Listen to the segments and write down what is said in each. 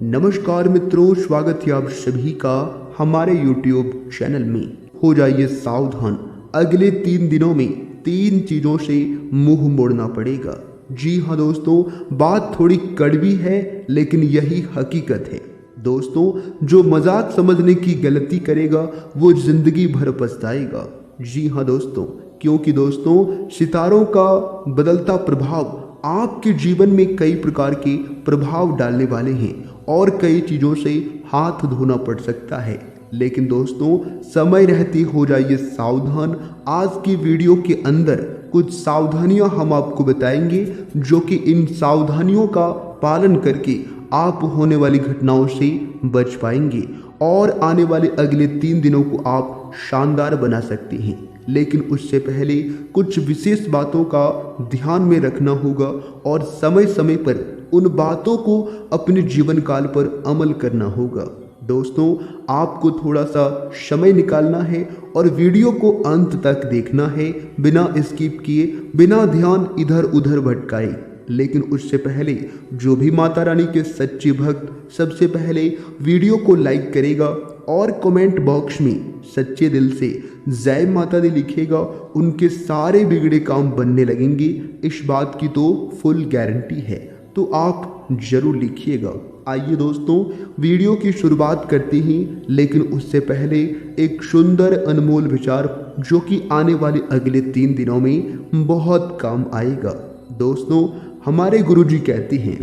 नमस्कार मित्रों, स्वागत है आप सभी का हमारे YouTube चैनल में। हो जाइए सावधान, अगले 3 दिनों में 3 चीज़ों से मुंह मोड़ना पड़ेगा। जी हाँ दोस्तों, बात थोड़ी कड़वी है लेकिन यही हकीकत है। दोस्तों, जो मजाक समझने की गलती करेगा वो जिंदगी भर पछताएगा। जी हाँ दोस्तों, क्योंकि दोस्तों सितारों का बदलता प्रभाव आपके जीवन में कई प्रकार के प्रभाव डालने वाले हैं और कई चीज़ों से हाथ धोना पड़ सकता है। लेकिन दोस्तों, समय रहते हो जाइए सावधान। आज की वीडियो के अंदर कुछ सावधानियां हम आपको बताएंगे, जो कि इन सावधानियों का पालन करके आप होने वाली घटनाओं से बच पाएंगे और आने वाले अगले 3 दिनों को आप शानदार बना सकते हैं। लेकिन उससे पहले कुछ विशेष बातों का ध्यान में रखना होगा और समय समय पर उन बातों को अपने जीवन काल पर अमल करना होगा। दोस्तों, आपको थोड़ा सा समय निकालना है और वीडियो को अंत तक देखना है, बिना स्किप किए, बिना ध्यान इधर उधर भटकाए। लेकिन उससे पहले जो भी माता रानी के सच्चे भक्त सबसे पहले वीडियो को लाइक करेगा और कमेंट बॉक्स में सच्चे दिल से जय माता दी लिखेगा, उनके सारे बिगड़े काम बनने लगेंगे। इस बात की तो फुल गारंटी है, तो आप जरूर लिखिएगा। आइए दोस्तों, वीडियो की शुरुआत करते हैं, लेकिन उससे पहले एक सुंदर अनमोल विचार जो कि आने वाले अगले 3 दिनों में बहुत काम आएगा। दोस्तों, हमारे गुरुजी कहते हैं,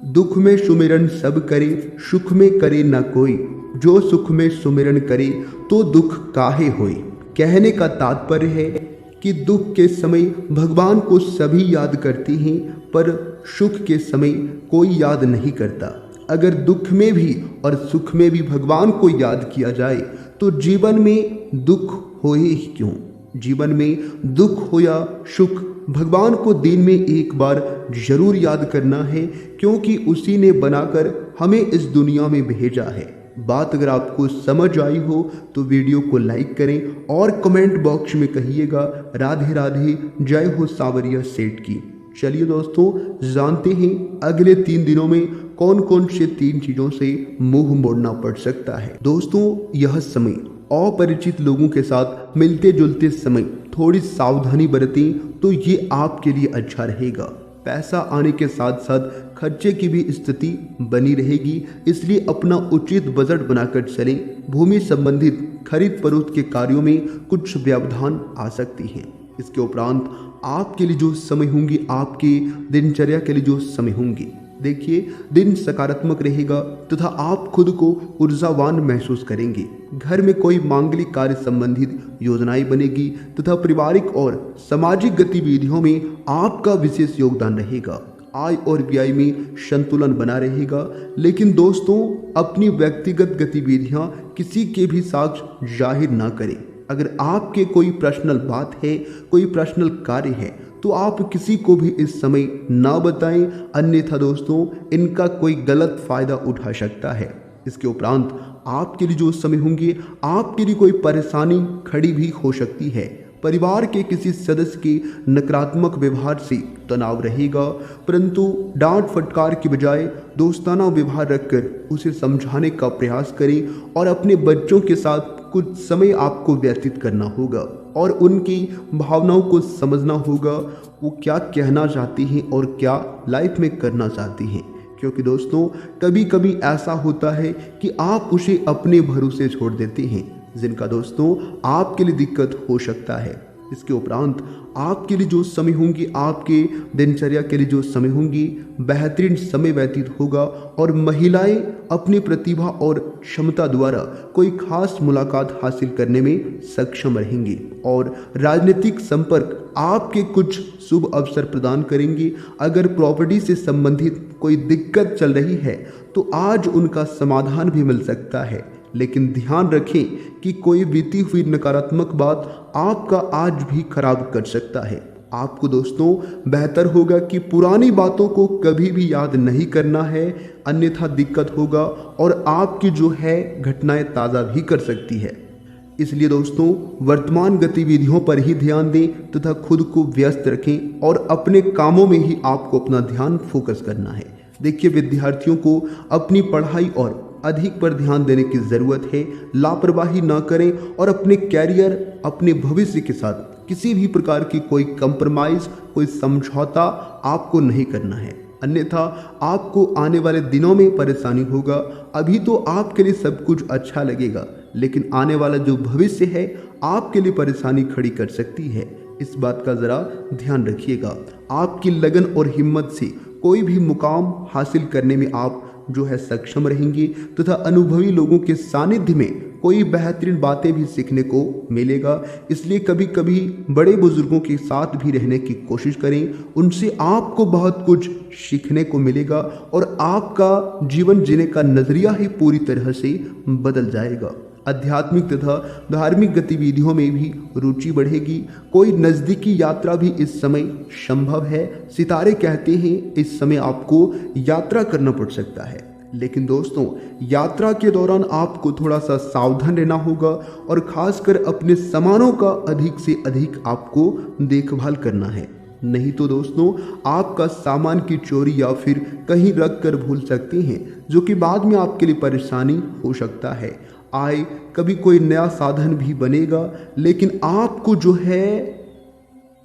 दुख में सुमिरन सब करे, सुख में करे न कोई, जो सुख में सुमिरन करे तो दुख काहे होए। कहने का तात्पर्य है कि दुख के समय भगवान को सभी याद करते हैं, पर सुख के समय कोई याद नहीं करता। अगर दुख में भी और सुख में भी भगवान को याद किया जाए तो जीवन में दुख होए ही क्यों। जीवन में दुख हो या सुख, भगवान को दिन में एक बार जरूर याद करना है, क्योंकि उसी ने बनाकर हमें इस दुनिया में भेजा है। बात अगर आपको समझ आई हो तो वीडियो को लाइक करें और कमेंट बॉक्स में कहिएगा राधे राधे, जय हो सावरिया सेठ की। चलिए दोस्तों, जानते हैं अगले 3 दिनों में कौन कौन से 3 चीज़ों से मुंह मोड़ना पड़ सकता है। दोस्तों, यह समय अपरिचित लोगों के साथ मिलते जुलते समय थोड़ी सावधानी बरतें तो ये आपके लिए अच्छा रहेगा। पैसा आने के साथ साथ खर्चे की भी स्थिति बनी रहेगी, इसलिए अपना उचित बजट बनाकर चलें। भूमि संबंधित खरीद फरोख्त के कार्यों में कुछ व्यवधान आ सकती हैं। इसके उपरांत आपके लिए जो समय होंगे, आपके दिनचर्या के लिए जो समय होंगे, देखिए दिन सकारात्मक रहेगा तथा आप खुद को ऊर्जावान महसूस करेंगे। घर में कोई मांगलिक कार्य संबंधित योजनाएं बनेगी तथा पारिवारिक और सामाजिक गतिविधियों में आपका विशेष योगदान रहेगा। आय और व्यय में संतुलन बना रहेगा। लेकिन दोस्तों, अपनी व्यक्तिगत गतिविधियां किसी के भी साथ जाहिर ना करें। अगर आपके कोई पर्सनल बात है, कोई पर्सनल कार्य है, तो आप किसी को भी इस समय ना बताएं, अन्यथा दोस्तों इनका कोई गलत फायदा उठा सकता है। इसके उपरांत आपके लिए जो समय होंगे, आपके लिए कोई परेशानी खड़ी भी हो सकती है। परिवार के किसी सदस्य के नकारात्मक व्यवहार से तनाव रहेगा, परंतु डांट फटकार के बजाय दोस्ताना व्यवहार रखकर उसे समझाने का प्रयास करें और अपने बच्चों के साथ कुछ समय आपको व्यतीत करना होगा और उनकी भावनाओं को समझना होगा, वो क्या कहना चाहती हैं और क्या लाइफ में करना चाहती हैं। क्योंकि दोस्तों, कभी कभी ऐसा होता है कि आप उसे अपने भरोसे छोड़ देते हैं, जिनका दोस्तों आपके लिए दिक्कत हो सकता है। इसके उपरांत आपके लिए जो समय होंगी, आपके दिनचर्या के लिए जो समय होंगी, बेहतरीन समय व्यतीत होगा और महिलाएं अपनी प्रतिभा और क्षमता द्वारा कोई खास मुलाकात हासिल करने में सक्षम रहेंगी और राजनीतिक संपर्क आपके कुछ शुभ अवसर प्रदान करेंगे। अगर प्रॉपर्टी से संबंधित कोई दिक्कत चल रही है तो आज उनका समाधान भी मिल सकता है। लेकिन ध्यान रखें कि कोई बीती हुई नकारात्मक बात आपका आज भी खराब कर सकता है। आपको दोस्तों बेहतर होगा कि पुरानी बातों को कभी भी याद नहीं करना है, अन्यथा दिक्कत होगा और आपकी जो है घटनाएं ताज़ा भी कर सकती है। इसलिए दोस्तों वर्तमान गतिविधियों पर ही ध्यान दें तथा खुद को व्यस्त रखें और अपने कामों में ही आपको अपना ध्यान फोकस करना है। देखिए, विद्यार्थियों को अपनी पढ़ाई और अधिक पर ध्यान देने की ज़रूरत है। लापरवाही ना करें और अपने कैरियर, अपने भविष्य के साथ किसी भी प्रकार की कोई कंप्रोमाइज़, कोई समझौता आपको नहीं करना है, अन्यथा आपको आने वाले दिनों में परेशानी होगा। अभी तो आपके लिए सब कुछ अच्छा लगेगा, लेकिन आने वाला जो भविष्य है आपके लिए परेशानी खड़ी कर सकती है। इस बात का ज़रा ध्यान रखिएगा। आपकी लगन और हिम्मत से कोई भी मुकाम हासिल करने में आप जो है सक्षम रहेंगे तथा अनुभवी लोगों के सानिध्य में कोई बेहतरीन बातें भी सीखने को मिलेगा। इसलिए कभी कभी बड़े बुजुर्गों के साथ भी रहने की कोशिश करें, उनसे आपको बहुत कुछ सीखने को मिलेगा और आपका जीवन जीने का नज़रिया ही पूरी तरह से बदल जाएगा। आध्यात्मिक तथा धार्मिक गतिविधियों में भी रुचि बढ़ेगी। कोई नज़दीकी यात्रा भी इस समय संभव है। सितारे कहते हैं इस समय आपको यात्रा करना पड़ सकता है, लेकिन दोस्तों यात्रा के दौरान आपको थोड़ा सा सावधान रहना होगा और खासकर अपने सामानों का अधिक से अधिक आपको देखभाल करना है। नहीं तो दोस्तों आपका सामान की चोरी या फिर कहीं रख कर भूल सकते हैं, जो कि बाद में आपके लिए परेशानी हो सकता है। आए कभी कोई नया साधन भी बनेगा, लेकिन आपको जो है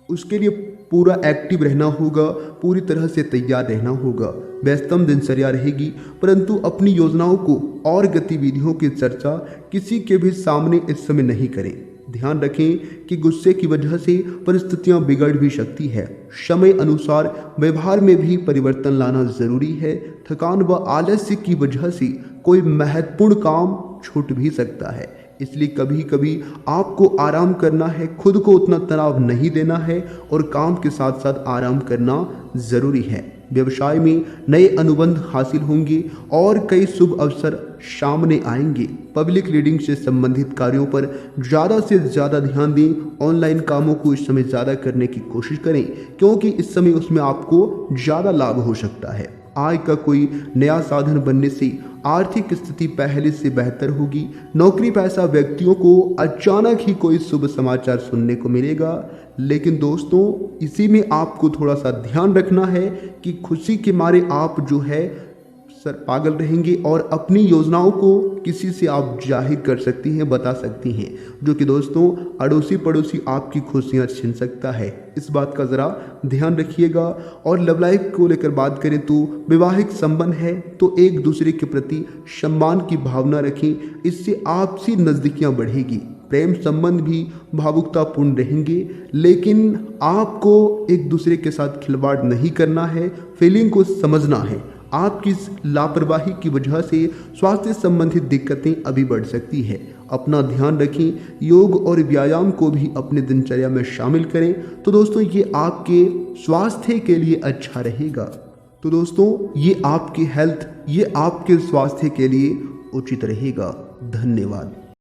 उसके लिए पूरा एक्टिव रहना होगा, पूरी तरह से तैयार रहना होगा। व्यस्तम दिनचर्या रहेगी, परंतु अपनी योजनाओं को और गतिविधियों की चर्चा किसी के भी सामने इस समय नहीं करें। ध्यान रखें कि गुस्से की वजह से परिस्थितियां बिगड़ भी सकती है। समय अनुसार व्यवहार में भी परिवर्तन लाना जरूरी है। थकान व आलस्य की वजह से कोई महत्वपूर्ण काम छूट भी सकता है, इसलिए कभी कभी आपको आराम करना है, खुद को उतना तनाव नहीं देना है और काम के साथ साथ आराम करना ज़रूरी है। व्यवसाय में नए अनुबंध हासिल होंगे और कई शुभ अवसर सामने आएंगे। पब्लिक रीडिंग से संबंधित कार्यों पर ज़्यादा से ज़्यादा ध्यान दें। ऑनलाइन कामों को इस समय ज़्यादा करने की कोशिश करें, क्योंकि इस समय उसमें आपको ज़्यादा लाभ हो सकता है। आय का कोई नया साधन बनने से आर्थिक स्थिति पहले से बेहतर होगी। नौकरी पेशा व्यक्तियों को अचानक ही कोई शुभ समाचार सुनने को मिलेगा, लेकिन दोस्तों इसी में आपको थोड़ा सा ध्यान रखना है कि खुशी के मारे आप जो है पागल रहेंगे और अपनी योजनाओं को किसी से आप जाहिर कर सकती हैं, बता सकती हैं, जो कि दोस्तों अड़ोसी पड़ोसी आपकी खुशियां छीन सकता है। इस बात का ज़रा ध्यान रखिएगा। और लव लाइफ को लेकर बात करें तो वैवाहिक संबंध है तो एक दूसरे के प्रति सम्मान की भावना रखें, इससे आपसी नज़दीकियां बढ़ेगी। प्रेम संबंध भी भावुकतापूर्ण रहेंगे, लेकिन आपको एक दूसरे के साथ खिलवाड़ नहीं करना है, फीलिंग को समझना है। आपकी लापरवाही की वजह से स्वास्थ्य संबंधित दिक्कतें अभी बढ़ सकती है। अपना ध्यान रखें। योग और व्यायाम को भी अपने दिनचर्या में शामिल करें, तो दोस्तों ये आपके स्वास्थ्य के लिए अच्छा रहेगा। तो दोस्तों ये आपकी हेल्थ, ये आपके स्वास्थ्य के लिए उचित रहेगा। धन्यवाद।